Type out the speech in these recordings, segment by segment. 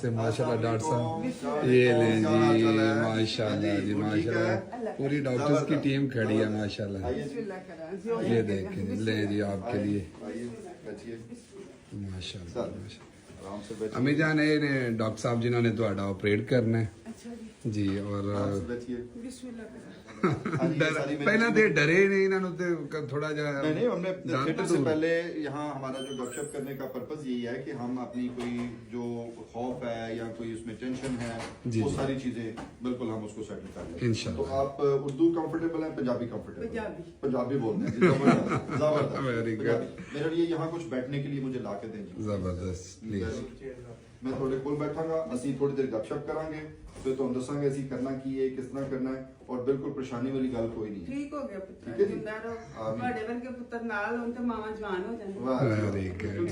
वास्ते माशाल्लाह डॉक्टर साहब। ये लें जी माशाल्लाह जी माशाल्लाह, पूरी डॉक्टर्स की टीम खड़ी है माशाल्लाह। ये देखें ले जी आपके लिए माशाल्लाह माशाल्लाह। अम्मी जान ये ने डॉक्टर साहब जिन्होंने ਤੁਹਾਡਾ ऑपरेट करना है जी। और पहला तो डरे नहीं इन्होंने तो थोड़ा जा नहीं हमने थिएटर से पहले यहाँ हमारा जो गपशप करने का पर्पस यही है कि हम अपनी कोई जो खौफ है या कोई उसमें टेंशन है वो सारी चीजें बिल्कुल हम उसको सेटल कर लें इंशाल्लाह। तो आप उर्दू कंफर्टेबल हैं, पंजाबी कंफर्टेबल? पंजाबी बोलते हैं जबरदस्त। मेरे लिए यहाँ कुछ बैठने के लिए मुझे ला के दें जबरदस्त। मैं थोड़े कोल बैठांगा, ਅਸੀਂ थोड़ी देर गपशप करांगे, फिर ਤੁਹਾਨੂੰ ਦੱਸਾਂਗੇ ਅਸੀਂ ਕਰਨਾ ਕੀ ਹੈ, ਕਿਸ ਤਰ੍ਹਾਂ ਕਰਨਾ ਹੈ और बिल्कुल परेशानी वाली गल कोई नहीं। ठीक हो गया पुत्र, जिंदा रहो। ਤੁਹਾਡੇ ਵਰਗੇ ਪੁੱਤਰ ਨਾਲ ਹੋਣ ਤੇ ਮਾਵਾਂ ਜਵਾਨ ਹੋ ਜਾਂਦੀਆਂ। Very good.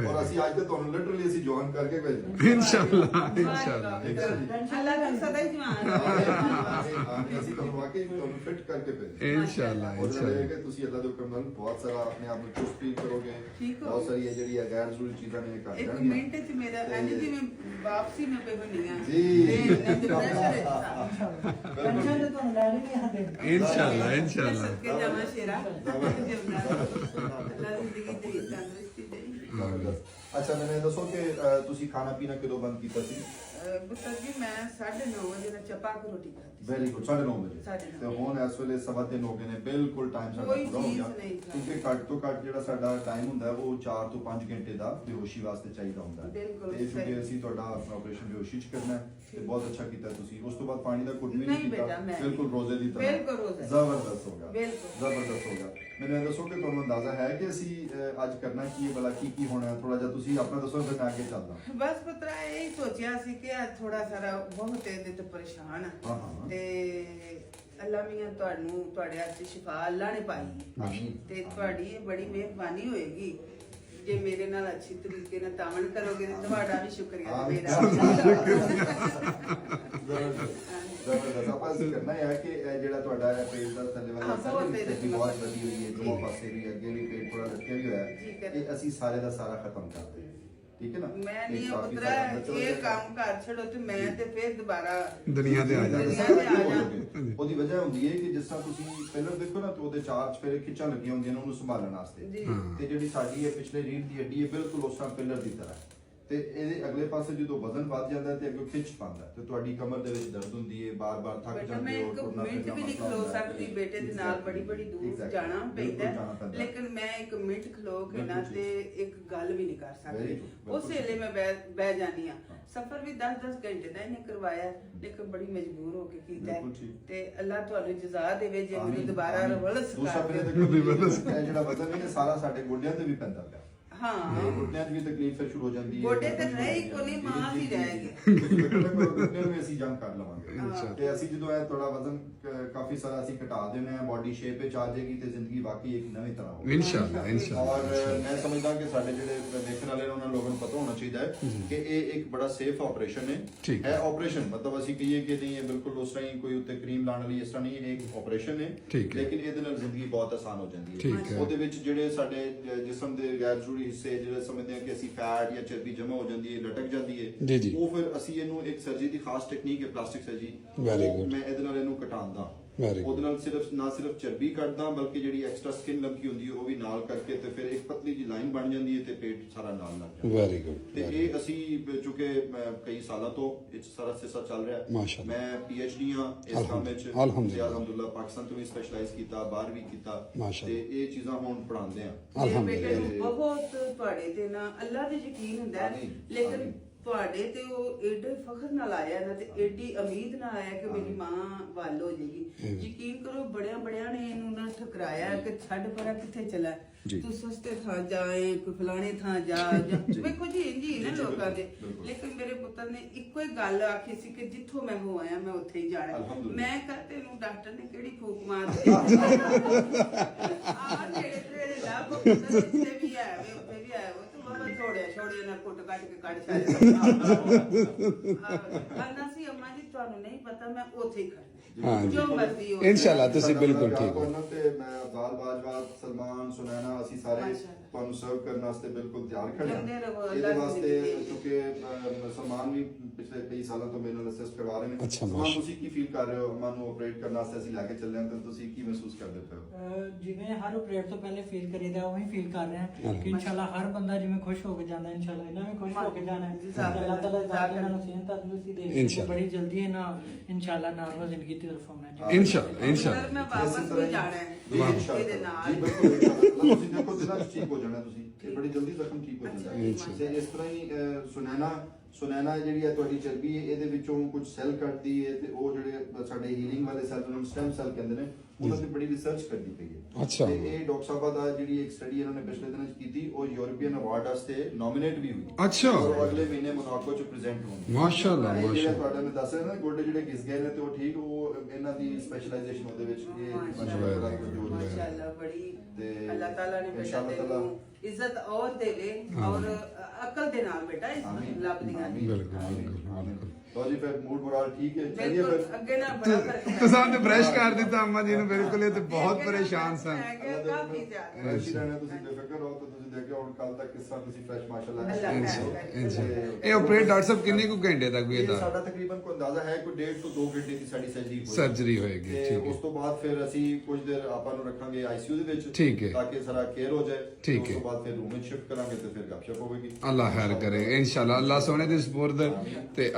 और ਅਸੀਂ ਅੱਜ ਤੇ ਤੁਹਾਨੂੰ ਲਿਟਰਲੀ ਅਸੀਂ ਜਵਾਨ ਕਰਕੇ ਭੇਜਣਾ इंशाल्लाह इंशाल्लाह ਅੱਲਾਹ ਤਾਂ ਸਦਾ ਹੀ ਜਵਾਨ ਅਸੀਂ ਤੁਹਾਨੂੰ ਵਾਕਈ ਤੁਹਾਨੂੰ ਫਿੱਟ ਕਰਕੇ ਭੇਜਣਾ इंशाल्लाह और इंशाल्लाह। ये कि ਤੁਸੀਂ ਅੱਲਾਹ ਦੇ ਹੁਕਮ ਨਾਲ ਬਹੁਤ ਸਾਰਾ ਆਪਣੇ ਆਪ ਨੂੰ ਚੁਸਤ ਫੀਲ ਕਰੋਗੇ, ਬਹੁਤ ਸਾਰੀ ਇਹ ਜਿਹੜੀ ਗੈਰ ਜ਼ਰੂਰੀ ਚੀਜ਼ਾਂ ਨੇ ਘਟ ਇੱਕ ਜਾਣਗੀਆਂ। ਮਿੰਟ ਚ ਮੇਰਾ ਇੰਜ ਜਿਵੇਂ ਵਾਪਸੀ ਮੈਂ ਬੇਹੋਣੀ ਆ ਜੀ। इंशाल्लाह इंशाल्लाह। ਸਦਕੇ ਜਾਵਾਂ ਸ਼ੇਰਾ ਅੱਲਾਹ ਜ਼ਿੰਦਗੀ ਦੇ ਤੰਦਰੁਸਤੀ ਦੇ। ਅੱਛਾ ਮੈਨੂੰ ਇਹ ਦੱਸੋ ਕਿ ਤੁਸੀਂ ਖਾਣਾ ਪੀਣਾ ਕਦੋਂ ਬੰਦ ਕੀਤਾ ਸੀ? ਪੁੱਤਰ ਜੀ ਮੈਂ 9:30 ਵਜੇ ਨਾਲ ਚਪਾਕ ਰੋਟੀ ਖਾਧੀ। ਵੈਰੀ ਗੁੱਡ 9:30 ਵਜੇ। 9:30 ਤੇ ਹੁਣ ਇਸ ਵੇਲੇ 3:15 ਹੋ ਗਏ ਨੇ, ਬਿਲਕੁਲ ਟਾਈਮ ਸਾਡਾ ਕੋਈ ਪੂਰਾ ਹੋ ਚੀਜ਼ ਗਿਆ ਨਹੀਂ ਖਾਣੀ। ਕਿਉਂਕਿ ਘੱਟ ਤੋਂ ਘੱਟ ਜਿਹੜਾ ਸਾਡਾ ਟਾਈਮ ਹੁੰਦਾ ਹੈ ਉਹ 4 ਤੋਂ 5 ਘੰਟੇ ਦਾ ਬੇਹੋਸ਼ੀ ਵਾਸਤੇ ਚਾਹੀਦਾ ਹੁੰਦਾ ਹੈ। ਬਿਲਕੁਲ ਤੇ ਕਿਉਂਕਿ ਅਸੀਂ ਤੁਹਾਡਾ ਆਪਰੇਸ਼ਨ ਬੇਹੋਸ਼ੀ ਚ ਕਰਨਾ ਹੈ ਤੇ ਬਹੁਤ ਅੱਛਾ ਕੀਤਾ ਤੁਸੀਂ। ਉਸ ਤੋਂ ਬਾਅਦ ਪਾਣੀ ਦਾ ਘੁੱਟ ਵੀ ਨਹੀਂ ਨਹੀਂ ਕੀਤਾ, ਬੇਟਾ, ਮੈਂ ਬਿਲਕੁਲ ਰੋਜ਼ੇ ਦੀ ਤਰ੍ਹਾਂ। ਬਿਲਕੁਲ ਰੋਜ਼ੇ। ਜ਼ਬਰਦਸਤ ਹੋਗਾ, ਬਿਲਕੁਲ ਜ਼ਬਰਦਸਤ ਹੋਗਾ। ਮੈਨੂੰ ਇਹ ਦੱਸੋ ਕਿ ਤੁਹਾਨੂੰ ਅੰਦਾਜ਼ਾ ਹੈ ਕਿ ਅਸੀਂ ਅੱਜ ਕਰਨਾ ਕੀ ਹੈ, ਭਲਾ ਕੀ ਕੀ ਹੋਣਾ ਹੈ? ਥੋੜਾ ਜਿਹਾ ਤੁਸੀਂ ਆਪਣਾ ਦੱਸੋ ਫਿਰ ਮੈਂ ਅੱਗੇ ਚੱਲਦਾ। ਬਸ ਪੁੱਤਰਾ ਇਹ ਸੋਚਿਆ ਸੀ ਕਿ ਥੋੜਾ ਸਾਰਾ ਬਹੁਤ ਇਹਦੇ ਤੋਂ ਪਰੇਸ਼ਾਨ ਆ ਤੇ ਅੱਲਾ ਮੀਆਂ ਤੁਹਾਨੂੰ ਤੁਹਾਡੇ ਹੱਥ 'ਚ ਸ਼ਿਫਾ ਅੱਲਾ ਨੇ ਪਾਈ ਤੇ ਤੁਹਾਡੀ ਇਹ ਬੜੀ ਮਿਹਰਬਾਨੀ ਹੋਏਗੀ ਜੇ ਮੇਰੇ ਨਾਲ ਅੱਛੀ ਤਰੀਕੇ ਨਾਲ ਤਾਮਣ ਕਰੋਗੇ ਤੇ ਤੁਹਾਡਾ ਵੀ ਸ਼ੁਕਰੀਆ ਮੇਰਾ ਜ਼ਬਰਦਸਤ। ਆਪਾਂ ਅਸੀਂ ਕਰਨਾ ਹੈ ਕਿ ਇਹ ਜਿਹੜਾ ਤੁਹਾਡਾ ਪੇਟ ਦਾ ਥੱਲੇ ਵਾਲਾ ਹਿੱਸਾ ਬਹੁਤ ਵਧੀ ਹੋਈ ਹੈ, ਦੋ ਪਾਸੇ ਵੀ ਅੱਗੇ ਵੀ ਪੇਟ ਥੋੜਾ ਲਟਕਿਆ ਵੀ ਹੋਇਆ ਹੈ, ਇਹ ਅਸੀਂ ਸਾਰੇ ਦਾ ਸਾਰਾ ਖਤਮ ਕਰਦੇ ਹਾਂ, ਠੀਕ ਹੈ ਨਾ? ਮੈਂ ਨਹੀਂ ਪੁੱਤਰਾ ਇਹ ਕੰਮ ਕਰ ਛੱਡੋ ਤੇ ਮੈਂ ਤੇ ਫਿਰ ਦੁਬਾਰਾ दुनिया पे आ जाए। ਉਹਦੀ ਵਜ੍ਹਾ ਹੁੰਦੀ ਹੈ ਕਿ ਜਿਸ ਤਰ੍ਹਾਂ ਤੁਸੀਂ ਪਹਿਲਾਂ ਦੇਖੋ ਨਾ ਤੇ ਉਹਦੇ ਚਾਰ ਚਫੇਰੇ ਖਿੱਚਾਂ ਲੱਗੀਆਂ ਹੁੰਦੀਆਂ ਨੇ ਉਹਨੂੰ ਸੰਭਾਲਣ ਵਾਸਤੇ, ਤੇ ਜਿਹੜੀ ਸਾਡੀ ਇਹ ਪਿਛਲੇ ਰੀੜ੍ਹ ਦੀ ਹੱਡੀ ਹੈ ਬਿਲਕੁਲ ਉਸ ਤਰ੍ਹਾਂ ਪਿਲਰ ਦੀ ਤਰ੍ਹਾਂ, ਤੇ ਇਹਦੇ ਅਗਲੇ ਪਾਸੇ ਜਦੋਂ ਵਜ਼ਨ ਵੱਧ ਜਾਂਦਾ ਤੇ ਅੱਗੇ ਖਿੱਚ ਪਾਉਂਦਾ ਤੇ ਤੁਹਾਡੀ ਕਮਰ ਦੇ ਵਿੱਚ ਦਰਦ ਹੁੰਦੀ ਹੈ, ਬਾਰ-ਬਾਰ ਥੱਕ ਜਾਂਦੇ ਮੈਂ ਹੋ, ਇੱਕ ਤੁਰਨਾ ਮਿੰਟ ਫਿਰਨਾ ਵੀ ਨਹੀਂ ਮਸਲਾ ਖਲੋ ਹੁੰਦਾ ਹੈ। ਸਕਦੀ ਬੇਟੇ ਦੇ ਨਾਲ ਬੜੀ ਦੂਰ ਜਾਣਾ ਪੈਂਦਾ ਲੇਕਿਨ ਮੈਂ ਇੱਕ ਮਿੰਟ ਖਲੋ ਕੇ ਨਾ ਤੇ ਇੱਕ ਗੱਲ ਵੀ ਨਹੀਂ ਕਰ ਸਕਦੀ। ਉਸ ਵੇਲੇ ਮੈਂ ਬਹਿ ਜਾਨੀ ਆ। ਸਫ਼ਰ ਵੀ 10-10 ਘੰਟੇ ਦਾ ਇਹਨੇ ਕਰਵਾਇਆ ਲੇਕਿਨ ਬੜੀ ਮਜਬੂਰ ਹੋ ਕੇ ਕੀਤਾ ਤੇ ਅੱਲਾਹ ਤੁਹਾਨੂੰ ਜਜ਼ਾ ਦੇਵੇ ਜੇ ਮੈਨੂੰ ਦੁਬਾਰਾ ਰਵਲਸ ਦੂਸਰਾ ਕਰ ਫਿਰ ਦੇ। ਦੇਖੋ ਜਿਹੜਾ ਵਜ਼ਨ ਹੈ ਸਾਰਾ ਸਾਡੇ ਗੋਡਿਆਂ ਤੇ ਵੀ ਪੈਂਦਾ ਪਿਆ। ਹਾਂ ਘੁਟਨਿਆਂ 'ਚ ਵੀ ਤਕਲੀਫ ਫਿਰ ਸ਼ੁਰੂ ਹੋ ਜਾਂਦੀ ਹੈ। ਗੋਡੇ ਤੇ ਨਹੀਂ ਕੋਈ ਮਾਂ ਹੀ ਰਹਿ ਘੁਟਨਿਆਂ ਨੂੰ ਅਸੀਂ ਜੰਗ ਕਰ ਲਵਾਂਗੇ ਤੇ ਅਸੀਂ ਜਦੋਂ ਇਹ ਥੋੜਾ ਵਜ਼ਨ ਕਾਫੀ ਸਾਰਾ ਅਸੀਂ ਘਟਾ ਦੇਣਾ ਹੈ, ਬਾਡੀ ਸ਼ੇਪ ਵਿੱਚ ਆ ਜਾਏਗੀ ਤੇ ਜ਼ਿੰਦਗੀ ਵਾਕਈ ਇੱਕ ਨਵੀਂ ਤਰ੍ਹਾਂ ਹੋਵੇਗੀ इंशाल्लाह इंशाल्लाह। ਔਰ ਮੈਂ ਸਮਝਦਾ ਕਿ ਸਾਡੇ ਜਿਹੜੇ ਦੇਖਣ ਵਾਲੇ ਨੇ ਉਹਨਾਂ ਲੋਕਾਂ ਨੂੰ ਪਤਾ ਹੋਣਾ ਚਾਹੀਦਾ ਹੈ ਕਿ ਇਹ ਇੱਕ ਬੜਾ ਸੇਫ ਆਪਰੇਸ਼ਨ ਹੈ। ਇਹ ਆਪਰੇਸ਼ਨ ਮਤਲਬ ਅਸੀਂ ਕਹੀਏ ਕਿ ਨਹੀਂ ਇਹ ਬਿਲਕੁਲ ਉਸ ਤਰ੍ਹਾਂ ਹੀ ਕੋਈ ਉੱਤੇ ਕਰੀਮ ਲਾਉਣ ਵਾਲੀ ਇਸ ਤਰ੍ਹਾਂ ਨਹੀਂ, ਇਹ ਇੱਕ ਆਪਰੇਸ਼ਨ ਹੈ ਲੇਕਿਨ ਇਹਦੇ ਨਾਲ ਜ਼ਿੰਦਗੀ ਬਹੁਤ ਆਸਾਨ ਹੋ ਜਾਂਦੀ ਹੈ। ਉਹਦੇ ਵਿੱਚ ਜਿਹੜੇ ਸਾਡੇ ਜਿਸਮ ਦੇ ਗੈਰ ਜ਼ਰੂਰੀ ਹਿੱਸੇ ਜਿਹੜੇ ਸਮਝਦੇ ਆ ਕਿ ਅਸੀਂ ਫੈਟ ਜਾਂ ਚਰਬੀ ਜਮਾ ਹੋ ਜਾਂਦੀ ਹੈ, ਲਟਕ ਜਾਂਦੀ ਹੈ, ਉਹ ਫਿਰ ਅਸੀਂ ਇਹਨੂੰ ਇੱਕ ਸਰਜਰੀ ਦੀ ਖਾਸ ਟੈਕਨੀਕ ਹੈ ਪਲਾਸਟਿਕ ਸਰਜਰੀ, ਮੈਂ ਇਹਦੇ ਨਾਲ ਇਹਨੂੰ ਘਟਾਉਂਦਾ। ਉਹਦੇ ਨਾਲ ਨਾ ਸਿਰਫ ਚਰਬੀ ਕੱਢਦਾ ਬਲਕਿ ਜਿਹੜੀ ਐਕਸਟਰਾ ਸਕਿਨ ਲੰਕੀ ਹੁੰਦੀ ਹੈ ਉਹ ਵੀ ਨਾਲ ਕਰਕੇ ਤੇ ਫਿਰ ਇੱਕ ਪਤਲੀ ਜੀ ਲਾਈਨ ਬਣ ਜਾਂਦੀ ਹੈ ਤੇ ਪੇਟ ਸਾਰਾ ਨਾਲ ਲੱਗ ਜਾਂਦਾ। Very good. ਤੇ ਇਹ ਅਸੀਂ ਚੁੱਕੇ ਕਈ ਸਾਲਾਂ ਤੋਂ ਇਹ ਸਾਰਾ ਸਿਲਸਿਲਾ ਚੱਲ ਰਿਹਾ। ਮੈਂ PhD ਹਾਂ ਇਸ ਕੰਮ ਵਿੱਚ ਅਲਹਮਦੁਲਿਲਾ, ਪਾਕਿਸਤਾਨ ਤੋਂ ਵੀ ਸਪੈਸ਼ਲਾਈਜ਼ ਕੀਤਾ, ਬਾਹਰ ਵੀ ਕੀਤਾ ਤੇ ਇਹ ਚੀਜ਼ਾਂ ਹੁਣ ਪੜਾਉਂਦੇ ਆ। ਅਲਹਮਦੁਲਿਲਾ ਬਹੁਤ ਤੁਹਾਡੇ ਤੇ ਨਾ ਅੱਲਾ ਦੇ ਯਕੀਨ ਹੁੰਦਾ ਲੇਕਿਨ ਤੁਹਾਡੇ ਤੇ ਉਹ ਏਡੇ ਫਖਰ ਨਾਲ ਆਇਆ ਨਾ ਤੇ ਏਡੀ ਉਮੀਦ ਨਾਲ ਆਇਆ ਕਿ ਮੇਰੀ ਮਾਂ ਵੱਲ ਹੋ ਜਾਏਗੀ। ਯਕੀਨ ਕਰੋ ਬੜਿਆਂ ਨੇ ਇਹਨੂੰ ਨਾ ਠਕਰਾਇਆ ਕਿ ਛੱਡ ਪਰਾ ਕਿੱਥੇ ਚਲਾ, ਤੂੰ ਸਸਤੇ ਥਾਂ ਜਾਏ, ਕੋਈ ਫਲਾਣੇ ਥਾਂ ਜਾ ਵੇਖੋ ਜੀ ਇੰਜੀ ਨਾ ਲੋਕਾਂ ਦੇ। ਲੇਕਿਨ ਮੇਰੇ ਪੁੱਤਰ ਨੇ ਇੱਕੋ ਹੀ ਗੱਲ ਆਖੀ ਸੀ ਕਿ ਜਿੱਥੋਂ ਮੈਂ ਹੋ ਆਇਆ ਮੈਂ ਉੱਥੇ ਹੀ ਜਾਣਾ। ਮੈਂ ਕਹਾਂ ਤੈਨੂੰ ਡਾਕਟਰ ਨੇ ਕਿਹੜੀ ਫੂਕ ਮਾਰਦੀ ਆ ਜਿਹੜੇ ਲੱਭ ਪੁੱਤਰ ਇੱਥੇ ਵੀ ਆਇਆ ਵੇ ਉੱਥੇ ਵੀ ਆਇਆ ਵੇ ਛੋੜੇ ਨਾ ਕੁੱਟ ਕੱਟ ਕੇ ਕੱਢ ਸਕਦੇ ਆਨਾ ਸੀ ਅੰਮਾ ਜੀ ਤੁਹਾਨੂੰ ਨਹੀਂ ਪਤਾ ਮੈਂ ਉੱਥੇ ਹੀ ਖੜਨਾ ਜੋ ਮਰਜ਼ੀ ਹੋ इंशाल्लाह ਤੁਸੀਂ ਬਿਲਕੁਲ ਠੀਕ ਹੋ। ਤੇ ਮੈਂ ਅਬਦਾਲ ਬਾਜਵਾ, ਸਲਮਾਨ, ਸੁਨੈਨਾ ਅਸੀਂ ਸਾਰੇ ਤੁਹਾਨੂੰ ਸਰਵ ਕਰਨ ਵਾਸਤੇ ਬਿਲਕੁਲ ਤਿਆਰ ਖੜੇ ਲੰਘਦੇ ਰਹੋ, ਹਾਂ। ਅੱਲਾ ਇਹਦੇ ਦੀ ਵਾਸਤੇ ਜ਼ਿੰਦਗੀ। ਕਿਉਂਕਿ ਸਲਮਾਨ ਵੀ ਪਿਛਲੇ ਕਈ ਸਾਲਾਂ ਤੋਂ ਮੇਰੇ ਨਾਲ ਅਸਿਸਟ ਕਰਵਾ ਰਹੇ ਨੇ। ਅੱਛਾ, ਸਲਮਾਨ, ਮਾਸ਼ਾ। ਤੁਸੀਂ ਕੀ ਫੀਲ ਕਰ ਰਹੇ ਹੋ ਅਮਨ ਨੂੰ ਆਪਰੇਟ ਕਰਨ ਵਾਸਤੇ ਅਸੀਂ ਲੈ ਕੇ ਚੱਲੇ ਹਾਂ ਤਾਂ ਤੁਸੀਂ ਕੀ ਮਹਿਸੂਸ ਕਰਦੇ ਪਏ ਹੋ? ਜਿਵੇਂ ਹਰ ਆਪਰੇਟ ਤੋਂ ਪਹਿਲੇ ਫੀਲ ਕਰੀਦਾ ਉਹੀ ਫੀਲ ਕਰ ਰਹੇ ਹਾਂ ਕਿ ਇਨਸ਼ਾਅੱਲਾ ਹਰ ਬੰਦਾ ਜਿਵੇਂ ਖੁਸ਼ ਹੋ ਕੇ ਜਾਂਦਾ ਇਨਸ਼ਾਅੱਲਾ ਇਹਨਾਂ ਵੀ ਖੁਸ਼ ਹੋ ਕੇ ਜਾਣਾ ਹੈ। ਅੱਲਾਹ ਤਾਲਾ ਜ਼ਾਤ ਇਹਨਾਂ ਨੂੰ ਸਿਹਤ ਤੰਦਰੁਸਤੀ ਦੇ ਕੇ ਇਨਸ਼ਾਅੱਲਾ। ਬੜੀ ਜਲਦੀ ਇਹਨਾਂ ਇਨਸ਼ਾਅੱਲਾ ਨਾਰਮਲ ਜ਼ਿੰਦਗੀ ਦੀ ਤਰਫ ਆਉਣਾ ਹੈ। इंशाल्लाह इंशाल्लाह ਮੈਂ ਵਾਪਸ ਵੀ ਜਾਣਾ ਹੈ ਇਹਦੇ ਨਾਲ। ਜੀ ਬਿਲਕੁਲ ਇੰਸ਼ਾਅੱਲਾ। ਤੁਸੀਂ ਦੇਖੋ ਦਿਨਾਂ ਚ ਠੀਕ ਹੋ ਜਾਣਾ ਤੁਸੀਂ, ਇਹ ਬੜੀ ਜਲਦੀ ਜ਼ਖਮ ਠੀਕ ਹੋ ਜਾਂਦਾ ਹੈ। ਅੱਛਾ। ਤੇ ਇਸ ਤਰ੍ਹਾਂ ਹੀ ਸੁਨੈਨਾ ਜਿਹੜੀ ਹੈ ਤੁਹਾਡੀ ਚਰਬੀ ਇਹਦੇ ਵਿੱਚੋਂ ਕੁਝ ਸੈੱਲ ਕੱਢਦੀ ਹੈ ਤੇ ਉਹ ਜਿਹੜੇ ਸਾਡੇ ਹੀਲਿੰਗ ਵਾਲੇ ਸੈੱਲ ਉਹਨਾਂ ਨੂੰ ਸਟੈਮ ਸੈੱਲ ਕਹਿੰਦੇ ਨੇ, ਉਹਨਾਂ ਤੇ ਬੜੀ ਰਿਸਰਚ ਕਰਦੀ ਪਈ ਹੈ। ਅੱਛਾ। ਤੇ ਇਹ ਡਾਕਟਰ ਸਾਹਿਬਾ ਦਾ ਜਿਹੜੀ ਇੱਕ ਸਟੱਡੀ ਇਹਨਾਂ ਨੇ ਪਿਛਲੇ ਦਿਨਾਂ ਚ ਕੀਤੀ, ਉਹ ਯੂਰਪੀਅਨ ਅਵਾਰਡ ਵਾਸਤੇ ਨੋਮੀਨੇਟ ਵੀ ਹੋਈ। ਅੱਛਾ। ਔਰ ਉਹ ਅਗਲੇ ਮਹੀਨੇ ਮੋਨਾਕੋ ਚ ਪ੍ਰੈਜ਼ੈਂਟ ਹੋਣਗੇ। माशाल्लाह ਇਹ ਜਿਹੜਾ माशाल्लाह ਤੁਹਾਡਾ ਮੈਂ ਦੱਸ ਰਿਹਾ ਨਾ ਗੋਡੇ ਜਿਹੜੇ ਘਿਸ ਗਏ ਨੇ ਤੇ ਉਹ ਠੀਕ, ਉਹ ਇਹਨਾਂ ਦੀ ਸਪੈਸ਼ਲਾਈਜੇਸ਼ਨ ਉਹਦੇ ਵਿੱਚ ਇਹ ਮਾਸ਼ਾਅੱਲਾ ਬੜੀ ਅੱਲਾਹ ਤਾਲਾ ਨੇ ਬੇਟਾ ਤੈਨੂੰ ਇੱਜ਼ਤ ਔਰ ਦੇਵੇ ਔਰ ਅਕਲ ਦੇ ਨਾਲ ਬੇਟਾ ਇਸ ਲੱਭ ਦੀਆਂ बिल्कुल बिल्कुल ਲੋ ਜੀ ਫਿਰ ਮੂਡ ਮੋਰਲ ਠੀਕ ਹੈ, ਚਲਿਏ ਬਿਲਕੁਲ ਫਿਰ ਅੱਗੇ ਨਾ ਬੜਾ ਫਰਕ ਹੈ। ਤੁਸੀਂ ਨੇ ਬ੍ਰਸ਼ ਕਰ ਦਿੱਤਾ ਅੰਮਾ ਜੀ ਨੂੰ ਬਿਲਕੁਲ ਇਹ ਤੇ ਬਹੁਤ ਪਰੇਸ਼ਾਨ ਸਨ ਕਾਫੀ ਜ਼ਿਆਦਾ ਫਰੈਸ਼ ਹੀ ਰਹਿਣਾ, ਤੁਸੀਂ ਬੇਫਿਕਰ ਰਹੋ ਤਾਂ ਤੁਸੀਂ ਦੇਖਿਓ ਹੁਣ ਕੱਲ ਤੱਕ ਕਿਸ ਤਰ੍ਹਾਂ ਤੁਸੀਂ ਫਰੈਸ਼ ਮਾਸ਼ਾਅੱਲਾ ਇਹ ਆਪਰੇਟ ਡਾਕਟਰ ਸਾਹਿਬ ਕਿੰਨੇ ਕੁ ਘੰਟੇ ਤੱਕ ਵੀ ਇਹ ਇਹਦਾ ਸਾਡਾ ਤਕਰੀਬਨ ਕੋਈ ਅੰਦਾਜ਼ਾ ਹੈ ਕੋਈ 1.5 ਤੋਂ 2 ਘੰਟੇ ਦੀ ਸਾਡੀ ਸਰਜਰੀ ਹੋਏਗੀ, ਤੇ ਠੀਕ ਹੈ। ਉਸ ਤੋਂ ਬਾਅਦ ਫਿਰ ਅਸੀਂ ਕੁਝ ਦੇਰ ਆਪਾਂ ਨੂੰ ਰੱਖਾਂਗੇ ਆਈਸੀਯੂ ਦੇ ਵਿੱਚ, ਠੀਕ ਹੈ। ਤਾਂ ਕਿ ਸਾਰਾ ਕੇਅਰ ਹੋ ਜਾਏ। ਠੀਕ ਉਸ ਹੈ। ਤੋਂ ਬਾਅਦ ਫਿਰ ਰੂਮ ਵਿੱਚ ਸ਼ਿਫਟ ਕਰਾਂਗੇ ਤੇ ਫਿਰ ਗੱਪਸ਼ਪ ਹੋਵੇਗੀ। ਅੱਲਾਹ ਖੈਰ ਕਰੇ ਇਨਸ਼ਾਅੱਲਾਹ ਅੱਲਾਹ ਸੋਹਣੇ ਦੀ ਸਪੁਰਦ ਤੇ